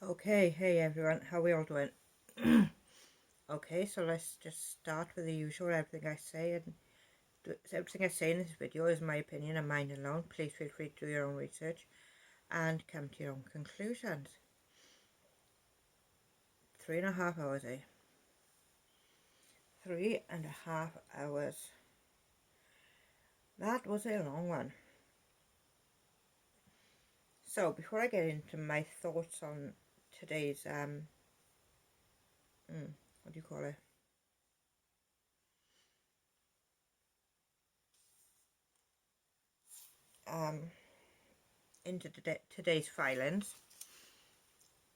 Okay, hey everyone, how we all doing? Okay, so let's just start with the usual. Everything I say in this video is my opinion and mine alone. Please feel free to do your own research and come to your own conclusions. 3.5 hours, eh? 3.5 hours. That was a long one. So before I get into my thoughts on today's what do you call it? Into today's filings,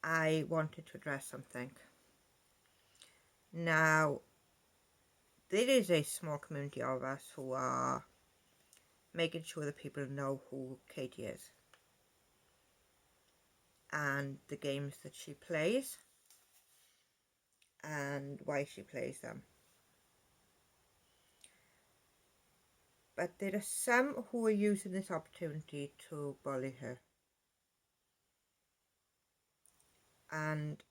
I wanted to address something. Now, there is a small community of us who are making sure that people know who Katie is and the games that she plays and why she plays them. But there are some who are using this opportunity to bully her. And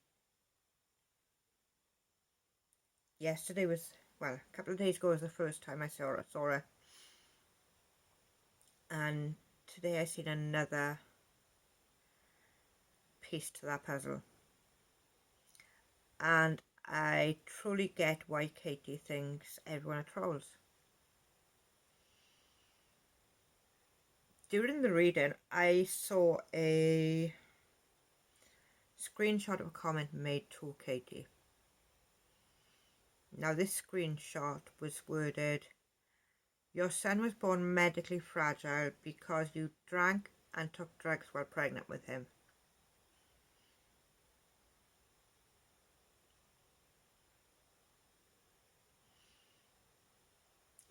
yesterday was, well, a couple of days ago was the first time I saw her. And today I seen another piece to that puzzle. And I truly get why Katie thinks everyone are trolls. During the reading, I saw a screenshot of a comment made to Katie. Now, this screenshot was worded, "Your son was born medically fragile because you drank and took drugs while pregnant with him."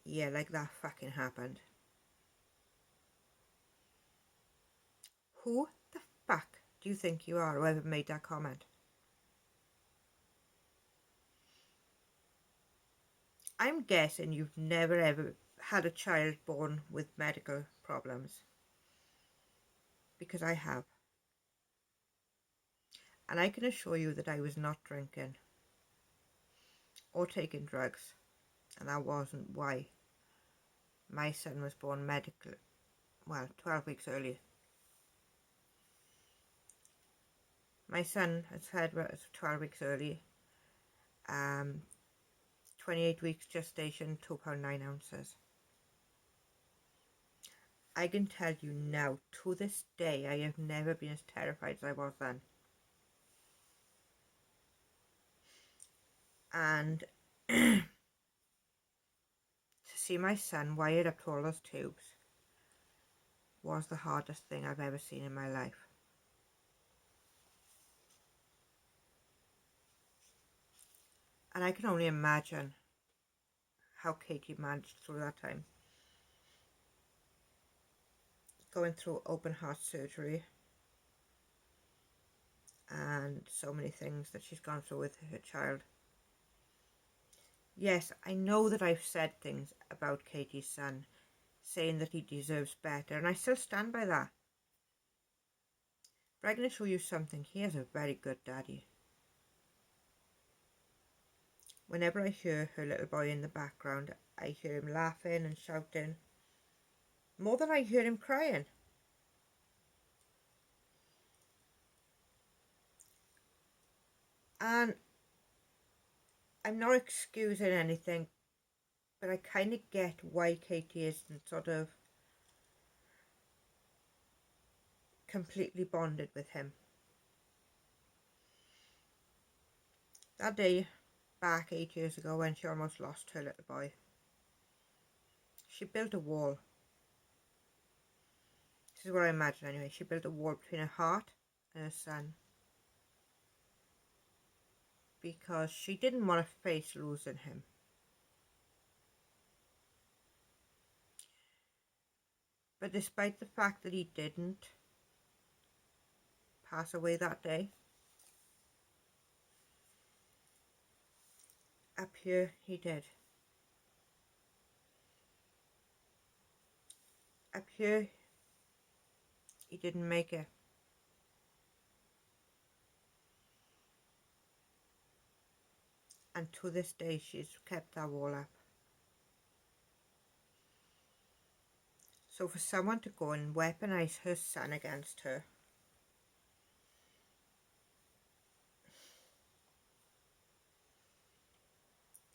Yeah, like that fucking happened. Who the fuck do you think you are, whoever made that comment? I'm guessing you've never ever had a child born with medical problems. Because I have. And I can assure you that I was not drinking or taking drugs. And that wasn't why my son was born medically, well, 12 weeks early. My son has had 12 weeks early, 28 weeks gestation, 2 pound 9 ounces. I can tell you now, to this day, I have never been as terrified as I was then. And to see my son wired up to all those tubes was the hardest thing I've ever seen in my life. And I can only imagine how Katie managed through that time. Going through open heart surgery and so many things that she's gone through with her child. Yes, I know that I've said things about Katie's son, saying that he deserves better, and I still stand by that. But I'm going to show you something. He has a very good daddy. Whenever I hear her little boy in the background, I hear him laughing and shouting, more than I hear him crying. And I'm not excusing anything, but I kind of get why Katie isn't sort of completely bonded with him. That day back 8 years ago when she almost lost her little boy, she built a wall. This is what I imagine anyway. She built a wall between her heart and her son because she didn't want to face losing him. But despite the fact that he didn't pass away that day, up here he did. Up here, he didn't make it. And to this day, she's kept that wall up. So for someone to go and weaponize her son against her,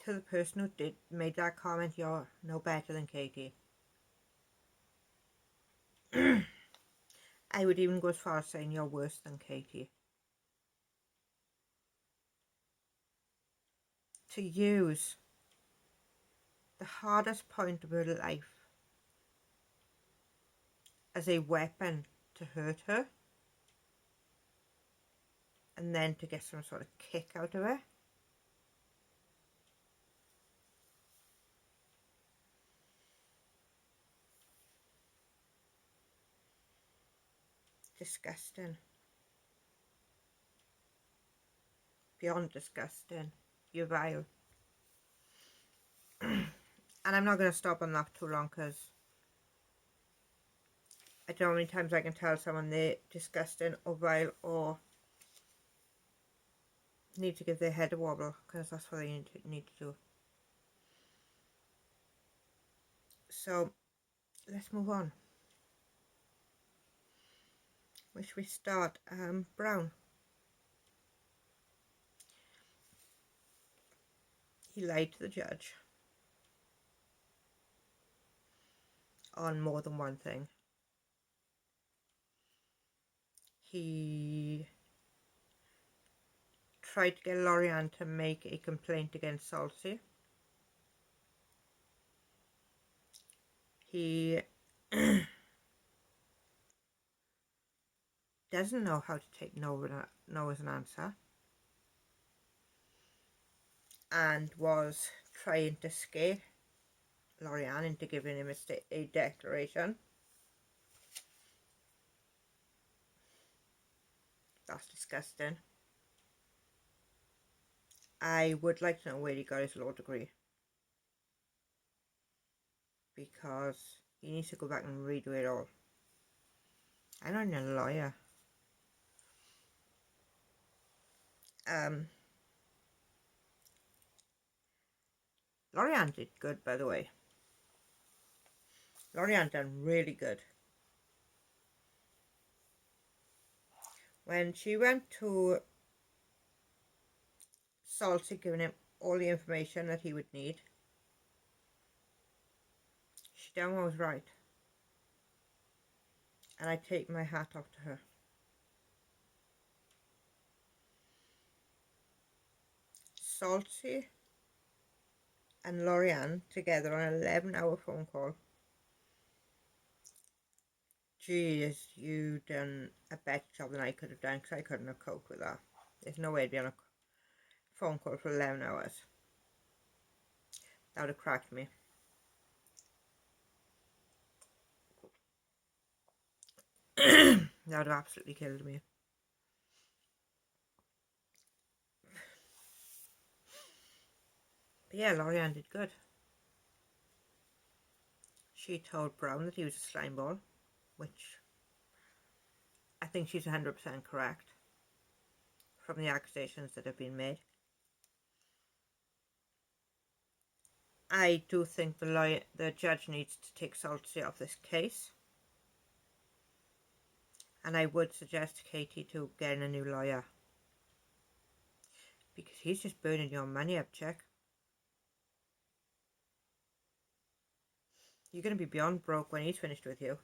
to the person who made that comment, you're no better than Katie. I would even go as far as saying you're worse than Katie. To use the hardest point of her life as a weapon to hurt her, and then to get some sort of kick out of it. Disgusting. Beyond disgusting. You're vile. And I'm not going to stop on that too long, because I don't know how many times I can tell someone they're disgusting or vile or need to give their head a wobble, because that's what they need to do. So let's move on. Where should we start? Brown. He lied to the judge on more than one thing. He tried to get Lori-Ann to make a complaint against Salty. He doesn't know how to take no as an answer, and was trying to scare Lori-Ann into giving him a declaration. That's disgusting. I would like to know where he got his law degree, because he needs to go back and redo it all. I'm not even a lawyer. Lori-Ann did good, by the way. Lori-Ann done really good. When she went to Salty, giving him all the information that he would need, she done what was right. And I take my hat off to her. Salty and Lori-Ann together on an 11-hour phone call. Geez, you done a better job than I could have done, because I couldn't have coped with that. There's no way to be on a phone call for 11 hours. That would have cracked me. That would have absolutely killed me. But yeah, Lori-Ann did good. She told Brown that he was a slime ball, which I think she's 100% correct from the accusations that have been made. I do think the judge needs to take Salty off this case, and I would suggest Katie to getting a new lawyer, because he's just burning your money up, chick. You're going to be beyond broke when he's finished with you.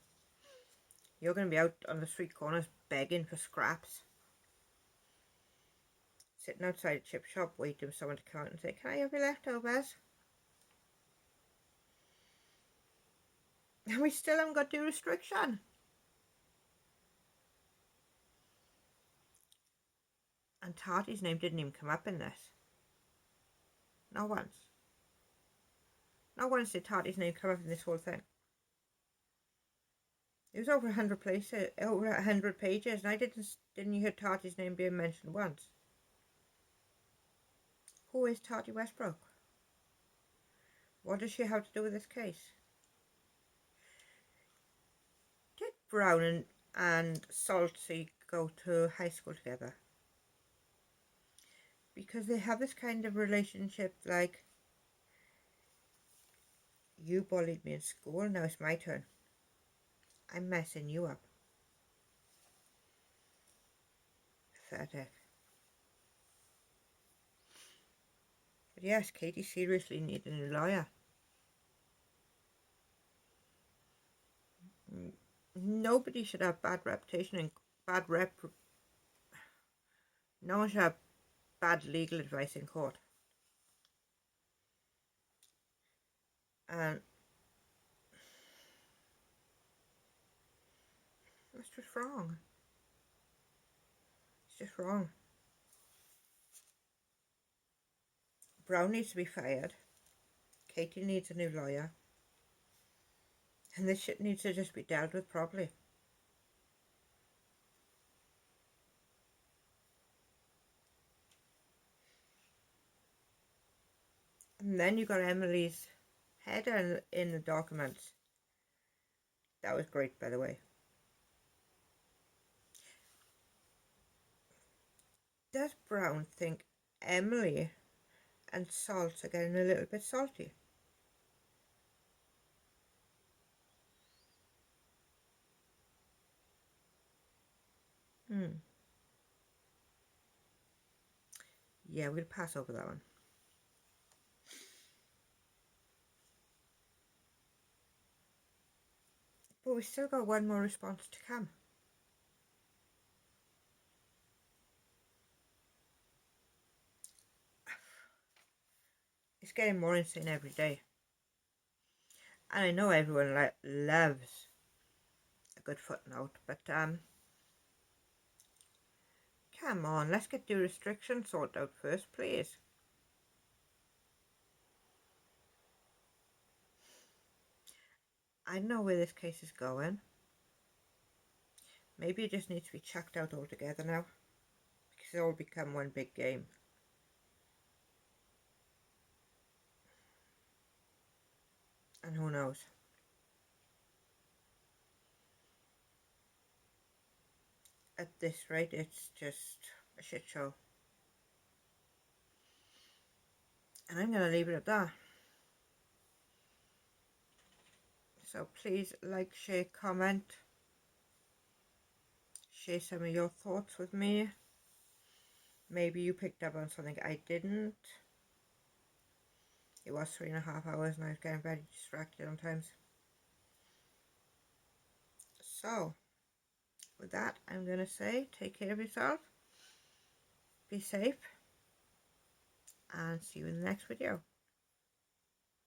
You're going to be out on the street corners begging for scraps, sitting outside a chip shop waiting for someone to come out and say, "Can I have your leftovers?" And we still haven't got due restriction. And Tarty's name didn't even come up in this. Not once. Not once did Tarty's name come up in this whole thing. It was over 100 places, over 100 pages, and I didn't hear Tarty's name being mentioned once. Who is Tarty Westbrook? What does she have to do with this case? Did Brown and Salty go to high school together? because they have this kind of relationship like, you bullied me in school, now it's my turn. I'm messing you up. Pathetic. But yes, Katie seriously needed a new lawyer. Nobody should have bad reputation and no one should have bad legal advice in court. And that's just wrong. It's just wrong. Brown needs to be fired. Katie needs a new lawyer. And this shit needs to just be dealt with properly. And then you got Emily's header in the documents. That was great, by the way. Does Brown think Emily and Salt are getting a little bit salty? Yeah, we'll pass over that one. But we still got one more response to come. It's getting more insane every day. And I know everyone loves a good footnote, but come on, let's get the restrictions sorted out first, please. I know where this case is going. Maybe it just needs to be chucked out altogether now, because it's all become one big game. And who knows? At this rate, it's just a shit show. And I'm going to leave it at that. So please like, share, comment. Share some of your thoughts with me. Maybe you picked up on something I didn't. It was 3.5 hours and I was getting very distracted on times. So, with that, I'm going to say take care of yourself. Be safe. And see you in the next video.